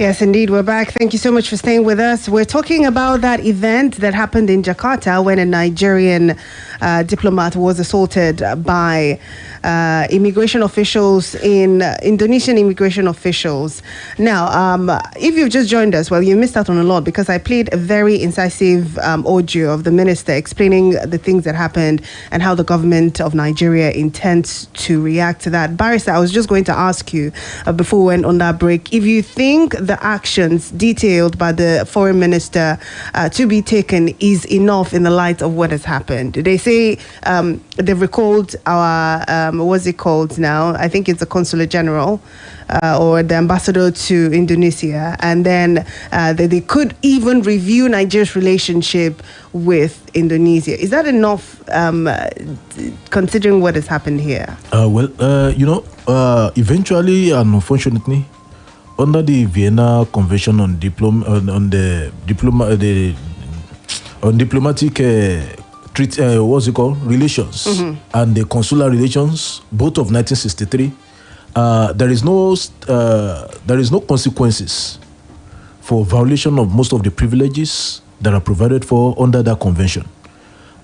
Yes, indeed. We're back. Thank you so much for staying with us. We're talking about that event that happened in Jakarta when a Nigerian diplomat was assaulted by immigration officials Indonesian immigration officials. Now, if you've just joined us, well, you missed out on a lot because I played a very incisive audio of the minister explaining the things that happened and how the government of Nigeria intends to react to that. Barrister, I was just going to ask you before we went on that break, if you think the actions detailed by the foreign minister to be taken is enough in the light of what has happened. They say they've recalled our, what's it called now? I think it's the Consulate General or the ambassador to Indonesia. And then they could even review Nigeria's relationship with Indonesia. Is that enough considering what has happened here? Eventually and unfortunately, under the Vienna Convention on diplomatic relations and the consular relations, both of 1963, there is no consequences for violation of most of the privileges that are provided for under that convention.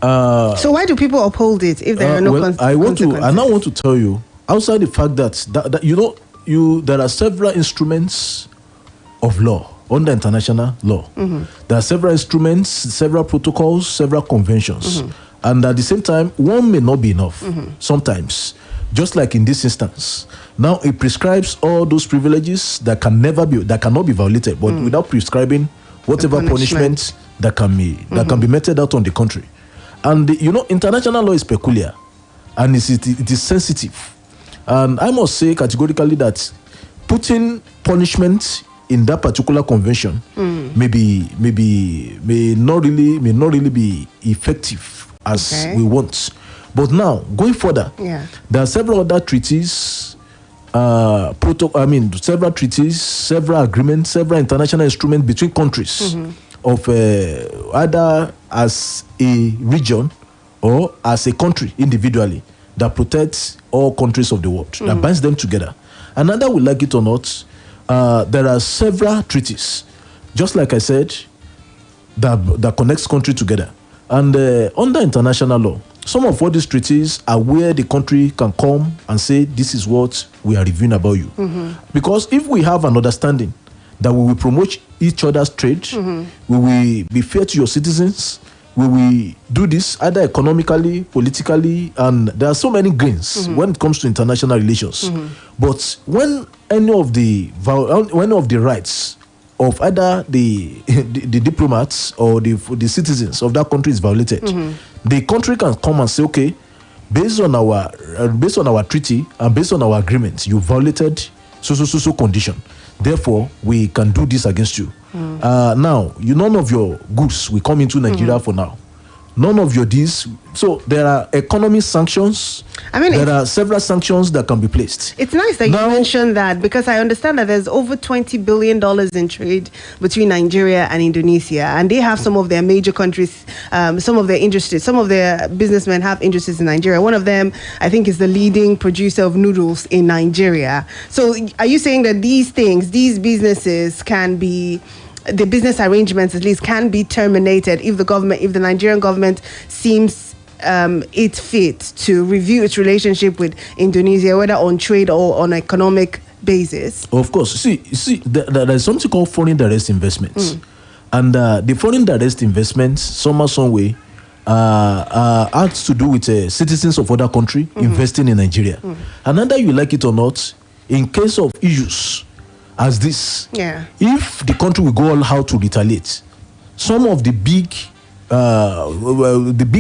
So why do people uphold it if there are no consequences? I now want to tell you, outside the fact that there are several instruments of law under international law. There are several instruments, several protocols, several conventions, and at the same time, one may not be enough. Sometimes, just like in this instance, now it prescribes all those privileges that cannot be violated, but without prescribing whatever punishment that can be meted out on the country. And international law is peculiar, and it is sensitive. And I must say categorically that putting punishment in that particular convention may not really be effective as we want. But now, going further, there are several other treaties, several treaties, several agreements, several international instruments between countries of either as a region or as a country individually that protects all countries of the world, that binds them together. And whether we like it or not, there are several treaties, just like I said, that connects countries together. And under international law, some of what these treaties are where the country can come and say, this is what we are reviewing about you. Because if we have an understanding that we will promote each other's trade, we will be fair to your citizens, we will do this either economically, politically, and there are so many gains when it comes to international relations. But when any of the rights of either the diplomats or the citizens of that country is violated, the country can come and say, okay, based on our treaty and based on our agreement, you violated so condition. Therefore, we can do this against you. Now, none of your goods will come into Nigeria for now. None of your deals. So there are economic sanctions. There are several sanctions that can be placed. It's nice that you mentioned that, because I understand that there's over $20 billion in trade between Nigeria and Indonesia, and they have some of their major countries, some of their industries, some of their businessmen have industries in Nigeria. One of them, I think, is the leading producer of noodles in Nigeria. So are you saying that these businesses can be, the business arrangements at least can be terminated if the Nigerian government seems it fit to review its relationship with Indonesia, whether on trade or on economic basis? Of course. See, there is something called foreign direct investments. And the foreign direct investments, some way, has to do with citizens of other country investing in Nigeria. And whether you like it or not, in case of issues as this, if the country will go all out to retaliate, some of the big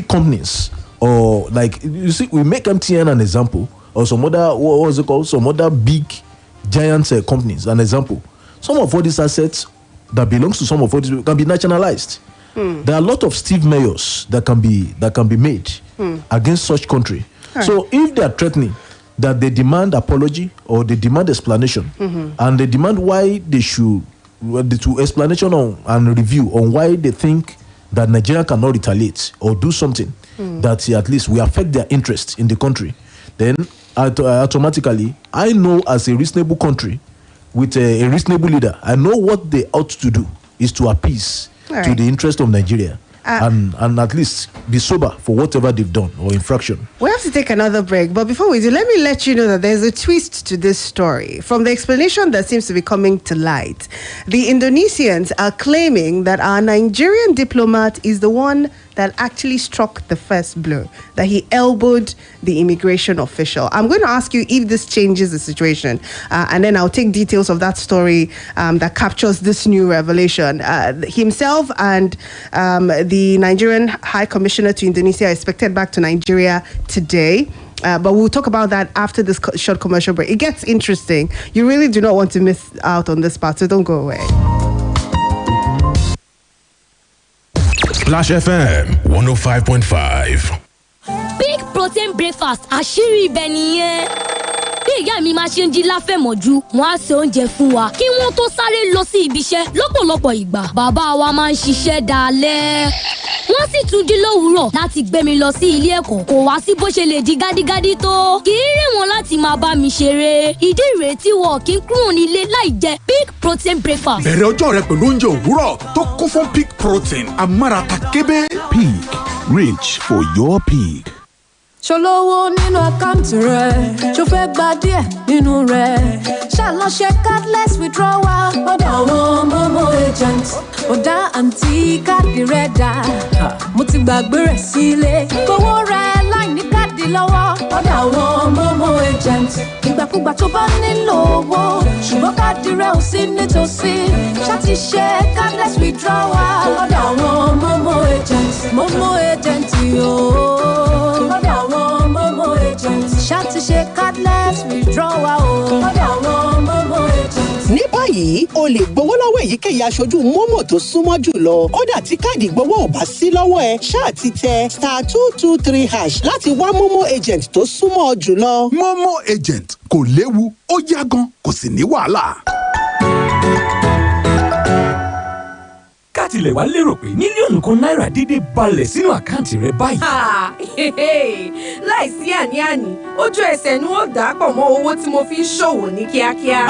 companies, or like you see, we make MTN an example, or some other some other big giant companies an example. Some of all these assets that belongs to some of what can be nationalized. There are a lot of Steve mayors that can be made against such country. So if they are threatening that they demand apology or they demand explanation, and they demand why they should to explanation and review on why they think that Nigeria cannot retaliate or do something that at least will affect their interest in the country, then automatically I know as a reasonable country with a reasonable leader, I know what they ought to do is to appease to the interest of Nigeria. And at least be sober for whatever they've done or infraction. We have to take another break, but before we do, let me let you know that there's a twist to this story. From the explanation that seems to be coming to light, the Indonesians are claiming that our Nigerian diplomat is the one that actually struck the first blow, that he elbowed the immigration official. I'm going to ask you if this changes the situation, and then I'll take details of that story that captures this new revelation. Himself and the Nigerian High Commissioner to Indonesia are expected back to Nigeria today. But we'll talk about that after this short commercial break. It gets interesting. You really do not want to miss out on this part, so don't go away. Splash FM 105.5. Big protein breakfast àṣírí ibẹ̀ nìyẹn. Bí ìyá mi máa ṣe ń jí láfẹ̀mọ́jú, wọ́n á ṣe oúnjẹ fún wa kí wọ́n tó sáré lọ sí ibi iṣẹ́. Lọ́pọ̀lọpọ̀ ìgbà, bàbá wa máa ń ṣiṣẹ́ dalẹ́. Wọ́n sì tún jí lówùúrọ̀ láti gbé mi lọ sí ilé ẹ̀kọ́. Kò wá sí bó ṣe lè di gádígádí tó. Kì í rìn wọ́n láti máa bá mi ṣeré. Ìdí ìrètí wọn kì í kúrò nílé láì jẹ big protein breakfast. Bẹ̀rẹ̀ ọjọ́ rẹ pẹ̀lú oúnjẹ òwúrọ̀ tó kún fún big protein amárata kébé. Peak. Reach for your peak. Ṣolówó nínú àkáǹtì rẹ̀, ṣó fẹ́ gba díẹ̀ nínú rẹ̀. Ṣàlọ́ ṣe cardless withdrawal. Ọ̀dọ̀ àwọn Momo agent. Ọ̀dà àǹtí káàdì rẹ̀ dà. Mo ti gbàgbé rẹ̀ sílé. Gbowó rẹ̀ láì ní káàdì lọ́wọ́. Ọ̀dọ̀ àwọn Momo agent. Ìgbàkúgbà tó bá nílò owó. Ṣùgbọ́n káàdì rẹ̀ ò sí nítòsí. Ṣáàtì ṣe cardless withdrawal. Ọ̀dọ̀ àwọn Momo agent. Momo agent yóò. Ọ̀dọ̀ àwọn Momo agent. Ṣáàtì ṣe cardless withdrawal o. Ọ̀dọ̀ àwọn Momo agent. Ní báyìí, o lè gbowó lọ́wọ́ èyíkéyìí aṣojú Momo tó súnmọ́ jùlọ. Kódà tí káàdì gbowó ò bá sí lọ́wọ́ ẹ, ṣáà ti tẹ *223# láti wá Momo agent tó súnmọ́ jùlọ. Momo agent kò léwu, ó yá gan, kò sì ní wàhálà. Káàtì lè wá lérò pé mílíọ̀nù kan náírà dédé balẹ̀ sínú àkáǹtì rẹ báyìí. Láìsí àní-àní, ojú ẹsẹ̀ ni wọ́n dà pọ̀ mọ́ owó tí mo fi ń ṣòwò ní kíákíá.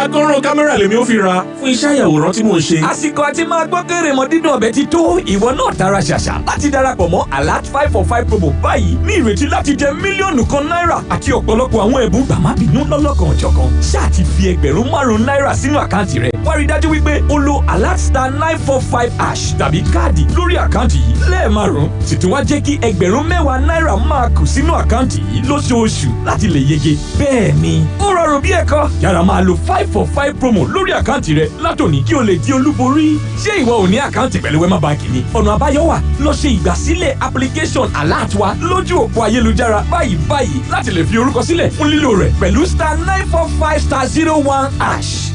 Àtọ̀run kámẹ́rà lèmi ó fi ra fún iṣẹ́ àyàwòrán tí mò ń ṣe. Àsìkò àti máa gbọ́ kéré mọ́ dídùn ọbẹ̀ ti tó. Ìwọ náà tara ṣàṣà láti darapọ̀ mọ́ Alert 545 promo báyìí ní ìrètí láti jẹ mílíọ̀nù kan náírà àti ọ̀pọ̀lọpọ̀ àwọn ẹ̀bùn gbàmábìínú lọ́lọ́kan òjọ̀kan. Ṣáà ti fi ẹgbẹ̀rún 5 náírà sínú àkáǹtì rẹ. Wá rí dájú wípé o lo Alert *945# tàbí káàdì lórí àkáǹtì yìí lẹ́ẹ̀márùn-ún. Sì tún wá jẹ́ kí ẹgbẹ̀rún 10 náírà máa kù sínú àkáǹtì yìí lóṣooṣù láti lè yege. Bẹ́ẹ̀ni, ó rọrùn bí ẹ̀kọ́. Yára máa lo 545 promo lórí àkáǹtì rẹ látòní kí o lè di olúborí. Ṣé ìwọ ò ní àkáǹtì pẹ̀lú Wema Bank ni? Ọ̀nà àbáyọ wà. Lọ ṣe ìgbàsílẹ̀ application Alert wa lójú òpó ayélujára báyìí láti lè fi orúkọ sílẹ̀ fún lílò rẹ̀ pẹ̀lú *945*01#.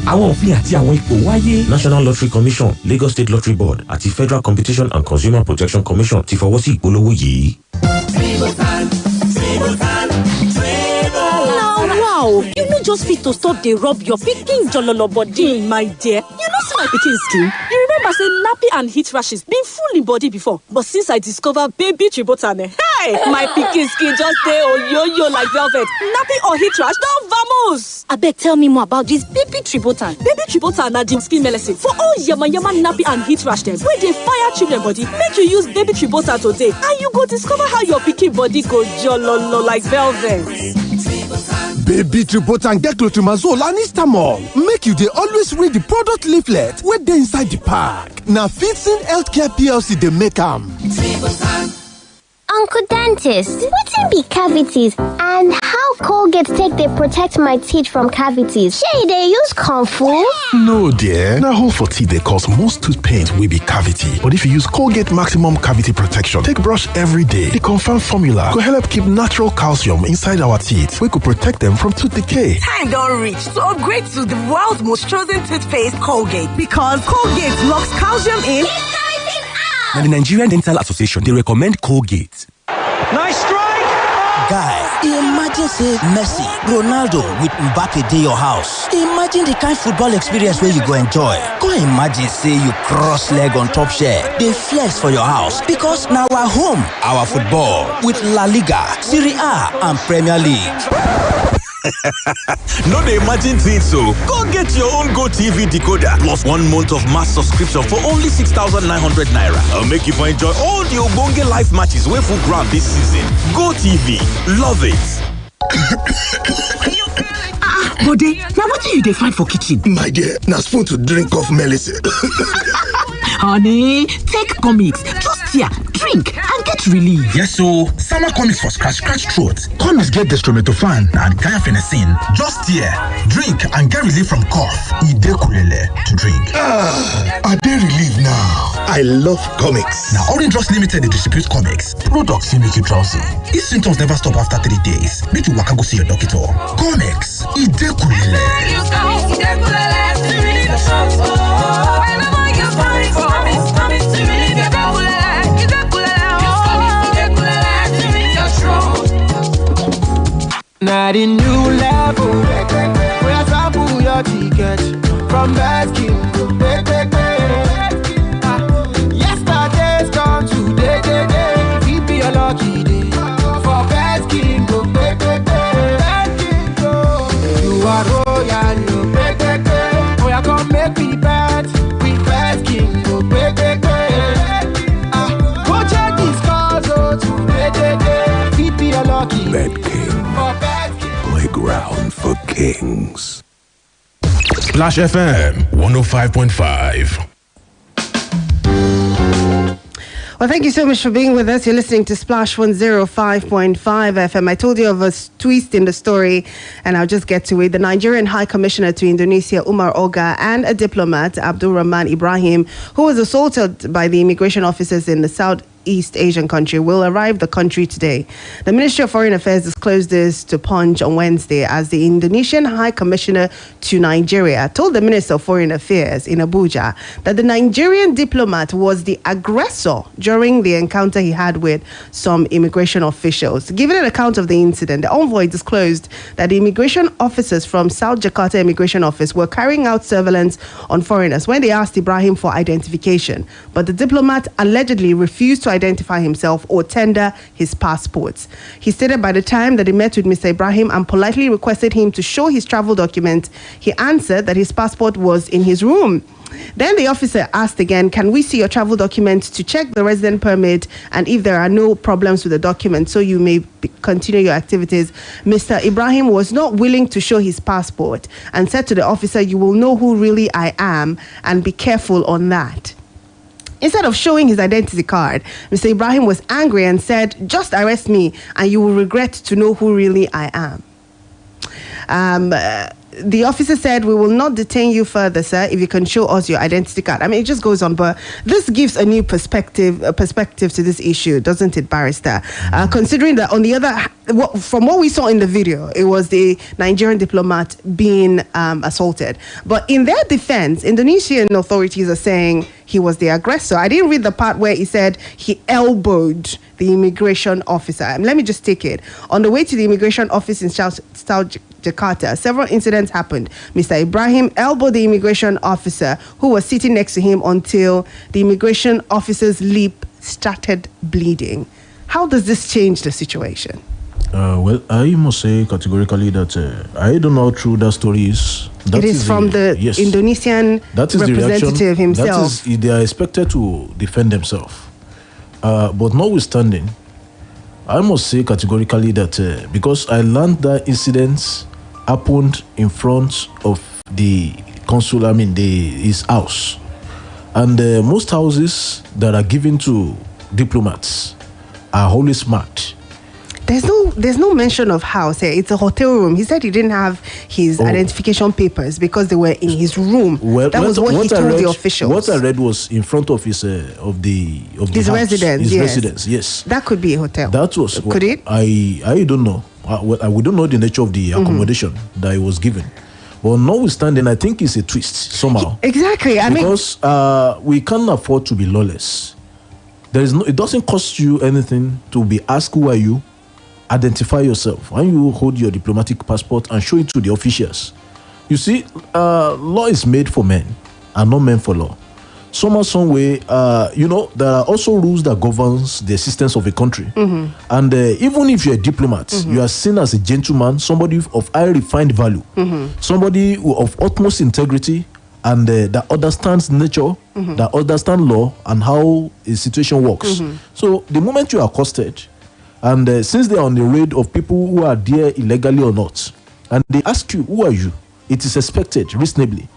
Àwọn òfin àti àwọn ipò wáyé. National Lottery Commission, Lagos State Lottery Board àti Federal Competition and Consumer Protection Commission ti fọwọ́ sí ìpolówó yìí. Wow, you no just fit to stop dey rub your pikin jololo body, my dear. You know see my pikin skin? You remember say nappy and heat rashes been full in body before, but since I discover baby Tribotan, hey, my pikin skin just dey oyoyo like velvet. Nappy or heat rash don vamoose. Abeg tell me more about this baby Tribotan. Baby Tribotan na the skin medicine for all yama nappy and heat rash dem wey dey fire children body. Make you use baby Tribotan today and you go discover how your pikin body go jololo like velvet. Baby Tribotan get clotrimazole and Istamol. Make you dey always read the product leaflet wey dey inside the pack. Na Fitson Healthcare PLC dey make am. Uncle Dentist, wetin be cavities and how Colgate take dey protect my teeth from cavities? Shey dey use Comfort? No dear, na hole for teeth dey cause most tooth pain wey be cavity. But if you use Colgate Maximum Cavity Protection take brush every day, the confirmed formula go help keep natural calcium inside our teeth wey go protect them from tooth decay. Time don reach to upgrade to the world's most chosen toothpaste, Colgate, because Colgate locks calcium in. Now, the Nigerian Dental Association, they recommend Colgate. Nice strike! Guy, imagine say Messi, Ronaldo with Mbappe dey your house. Imagine the kind football experience where you go enjoy. Go imagine say you cross leg on top share, dey flex for your house because now our home, our football with La Liga, Serie A and Premier League. No dey imagine things so. Go get your own GoTV decoder plus 1 month of mass subscription for only 6,900 naira. I'll make you enjoy all the ogbonge live matches wey full ground this season. GoTV, love it. Bode, now what do you dey find for kitchen? My dear, na spoon to drink off medicine. Honey, take comics, just here, drink and get relief. Yes, so summer comics for scratch throat. Comics get dextromethorphan and guaifenesin. Just here, drink and get relief from cough. E dey kulele to drink. I dey relief now. I love comics. Now Orange Drops Limited dey distribute comics. Products fit make you drowsy. If symptoms never stop after 3 days, make you waka go see your doctor. Comics, e dey kulele. Now the new level, where I sample your ticket from Baskin to yesterday's gone today, it be a lucky day for Baskin to Baskin go. You are royal, you we are gonna make me bet with Baskin to go check these cars, oh, to it be a lucky day. Playground for kings. Splash FM 105.5. Well, thank you so much for being with us. You're listening to Splash 105.5 FM. I told you of a twist in the story, and I'll just get to it. The Nigerian High Commissioner to Indonesia, Umar Oga, and a diplomat, Abdul Rahman Ibrahim, who was assaulted by the immigration officers in the Southeast Asian country, will arrive the country today. The Ministry of Foreign Affairs disclosed this to Punch on Wednesday as the Indonesian High Commissioner to Nigeria told the Minister of Foreign Affairs in Abuja that the Nigerian diplomat was the aggressor during the encounter he had with some immigration officials. Giving an account of the incident, the envoy disclosed that the immigration officers from South Jakarta Immigration Office were carrying out surveillance on foreigners when they asked Ibrahim for identification, but the diplomat allegedly refused to identify himself or tender his passports. He stated by the time that he met with Mr. Ibrahim and politely requested him to show his travel document, he answered that his passport was in his room. Then the officer asked again, "Can we see your travel document to check the resident permit and if there are no problems with the document so you may continue your activities?" Mr. Ibrahim was not willing to show his passport and said to the officer, "You will know who really I am and be careful on that." Instead of showing his identity card, Mr. Ibrahim was angry and said, "Just arrest me and you will regret to know who really I am." The officer said, "We will not detain you further, sir, if you can show us your identity card." I mean, it just goes on, but this gives a new perspective to this issue, doesn't it, Barrister? Considering that, on the other, from what we saw in the video, it was the Nigerian diplomat being assaulted. But in their defense, Indonesian authorities are saying he was the aggressor. I didn't read the part where he said he elbowed the immigration officer. Let me just take it. On the way to the immigration office in South Jakarta, several incidents happened. Mr. Ibrahim elbowed the immigration officer who was sitting next to him until the immigration officer's lip started bleeding. How does this change the situation? Well, I must say categorically that I don't know how true that story is. It is from the Indonesian representative himself. They are expected to defend themselves. But notwithstanding, I must say categorically that because I learned that incidents happened in front of the consul, his house. And most houses that are given to diplomats are always marked. There's no mention of house here. It's a hotel room. He said he didn't have his identification papers because they were in his room. Well, that was what he told the officials. What I read was in front of his his house, residence. His yes. residence. Yes, that could be a hotel. That was. Could it? I don't know. We don't know the nature of the accommodation that he was given. But notwithstanding, I think it's a twist somehow. Exactly. Because we can't afford to be lawless. It doesn't cost you anything to be asked who are you. Identify yourself when you hold your diplomatic passport and show it to the officials. You see, law is made for men and not meant for law. somehow, some way, there are also rules that governs the existence of a country. And even if you're a diplomat, you are seen as a gentleman, somebody of high refined value, somebody of utmost integrity, and that understands nature, that understands law and how a situation works. So the moment you are accosted, and since they are on the raid of people who are there illegally or not, and they ask you, who are you? It is expected, reasonably,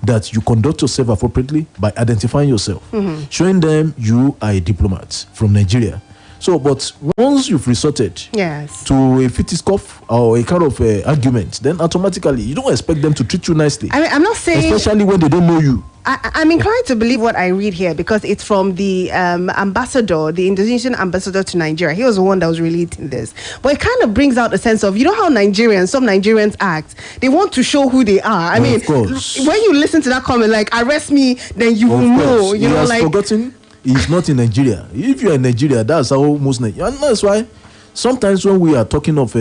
that you conduct yourself appropriately by identifying yourself, showing them you are a diplomat from Nigeria. So, but once you've resorted to a fisticuff or a kind of argument, then automatically you don't expect them to treat you nicely. I mean, I'm not saying, especially when they don't know you. I'm inclined to believe what I read here because it's from the ambassador, the Indonesian ambassador to Nigeria. He was the one that was relating this. But it kind of brings out a sense of, how some Nigerians act. They want to show who they are. I mean, of course. When you listen to that comment, like, arrest me, then you will know. He has forgotten he's not in Nigeria. If you're in Nigeria, that's how most Nigerians. And that's why sometimes when we are talking of,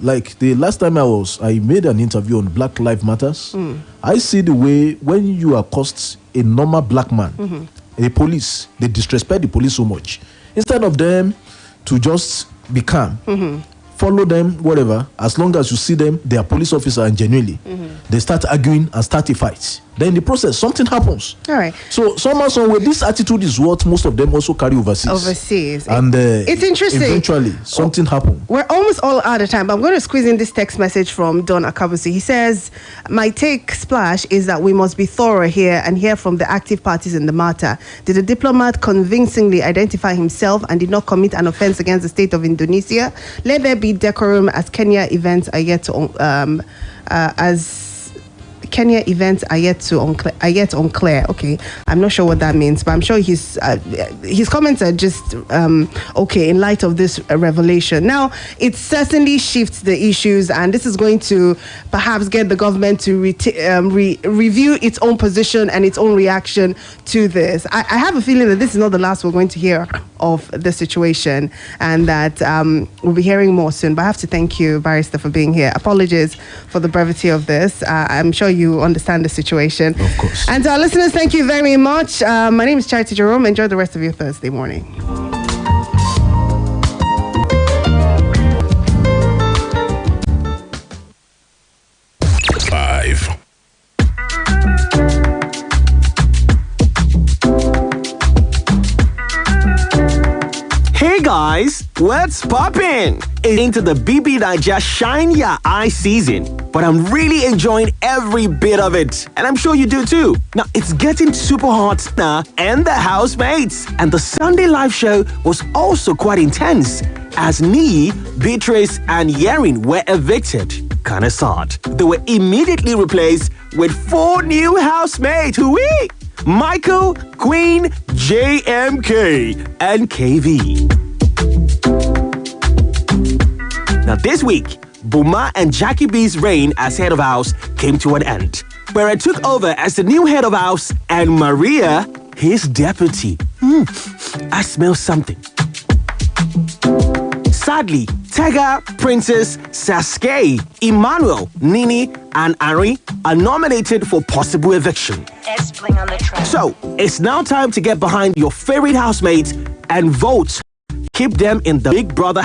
like the last time I made an interview on Black Lives Matters, I see the way when you accost a normal black man, a police, they disrespect the police so much. Instead of them to just be calm, follow them, whatever, as long as you see them, they are police officer and genuinely, they start arguing and start a fight. Then in the process, something happens. All right. So somehow, some way, this attitude is what most of them also carry overseas. And it's interesting. Eventually, something happened. We're almost all out of time, but I'm going to squeeze in this text message from Don Akabusi. He says, my take, Splash, is that we must be thorough here and hear from the active parties in the matter. Did the diplomat convincingly identify himself and did not commit an offense against the state of Indonesia? Let there be decorum as Kenya events are yet to unclear. Okay, I'm not sure what that means, but I'm sure his comments are just okay in light of this revelation. Now, it certainly shifts the issues, and this is going to perhaps get the government to review its own position and its own reaction to this. I have a feeling that this is not the last we're going to hear of the situation, and that we'll be hearing more soon. But I have to thank you, Barrister, for being here. Apologies for the brevity of this. I'm sure you understand the situation. Of course. And to our listeners, thank you very much. My name is Charity Jerome. Enjoy the rest of your Thursday morning. Hey guys, what's poppin'? Into the BB Naija Shine Ya Eye season. But I'm really enjoying every bit of it. And I'm sure you do too. Now, it's getting super hot now and the housemates. And the Sunday live show was also quite intense. As Nee, Beatrice, and Yerin were evicted. Kinda sad. They were immediately replaced with 4 new housemates. Hooey! Michael, Queen, JMK, and KV. Now this week, Buma and Jackie B's reign as head of house came to an end, where I took over as the new head of house and Maria, his deputy. I smell something. Sadly, Tega, Princess, Sasuke, Emmanuel, Nini, and Ari are nominated for possible eviction. So, it's now time to get behind your favorite housemates and vote. Keep them in the Big Brother